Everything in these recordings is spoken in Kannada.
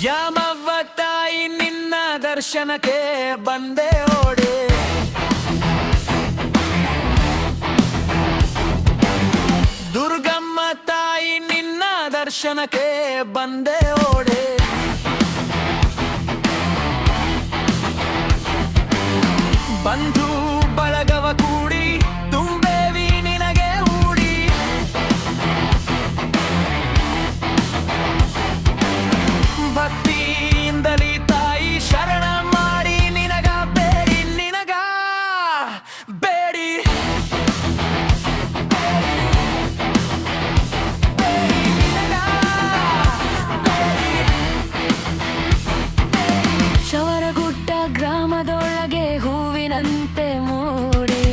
ಯಾಮವ್ವ ತಾಯಿ ನಿನ್ನ ದರ್ಶನಕ್ಕೆ ಬಂದೆ ಓಡಿ. ದುರ್ಗಮ್ಮ ತಾಯಿ ನಿನ್ನ ದರ್ಶನಕ್ಕೆ ಬಂದೆ ಓಡಿ. ಬಂಧು ಬಳಗವ ಕೂಡಿ ತುಂಬೇವಿ ನಿನಗೆ ಹೂಡಿ. ಭಕ್ತಿಯಿಂದಲಿ ತಾಯಿ ಶರಣ ಮಾಡಿ ನಿನಗ ಬೇಡಿ, ನಿನಗ ಬೇಡಿ. ಶವರಗುಡ್ಡ ಗ್ರಾಮದೊಳಗೆ ಹೂವಿನಂತೆ ಮೂಡಿ.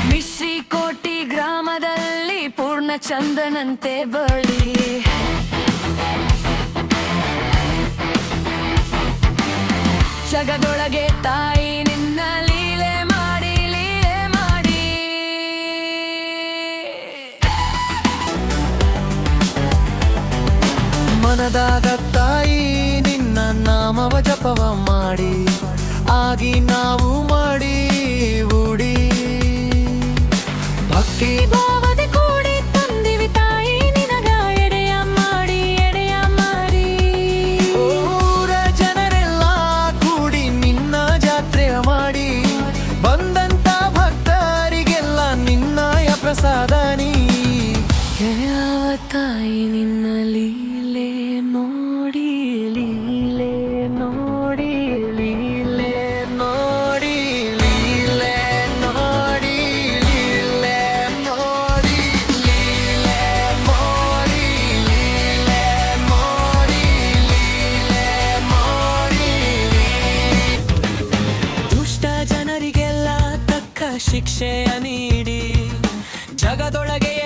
ಮಿಶ್ರಿಕೋಟಿ ಗ್ರಾಮದಲ್ಲಿ ಪೂರ್ಣ ಚಂದನಂತೆ ಬಳಿ. ಜಗದೊಳಗೆ ತಾಯಿ ನಿನ್ನ ಲೀಲೆ ಮಾಡಿ, ಲೀಲೆ ಮಾಡಿ. ಮನದಾಗ ತಾಯಿ ನಿನ್ನ ನಾಮವ ಜಪವ ಮಾಡಿ, ಆಗಿ ನಾವು ಮಾಡಿ ಉಡಿ. ಭಕ್ತಿ ಭಾವದೆ ಕೂಡಿ ತಂದಿವಿ ತಾಯಿ ನಿನಗ ಎಡೆಯ ಮಾಡಿ, ಎಡೆಯ ಮಾಡಿ. ಊರ ಜನರೆಲ್ಲ ಕೂಡಿ ನಿನ್ನ ಜಾತ್ರೆ ಮಾಡಿ, ಬಂದಂತ ಭಕ್ತರಿಗೆಲ್ಲ ನಿನ್ನಯ ಪ್ರಸಾದ ನೀ. ಯಾವ ತಾಯಿ ನಿನ್ನ ಲೀಲೆ ನೋಡಿ, ಲೀಲೆ ನೋಡಿ, ಲೀಲೆ ನೋಡಿ, ಲೀಲೆ ನೋಡಿ, ಲೀಲೆ ನೋಡಿ, ಲೀಲೆ ಮಾಡಿ, ಲೀಲೆ ಮಾಡಿ, ಲೀಲೆ ಮಾಡಿ. ದುಷ್ಟ ಜನರಿಗೆಲ್ಲ ತಕ್ಕ ಶಿಕ್ಷೆಯ ನೀಡಿ, ಜಗದೊಳಗೆ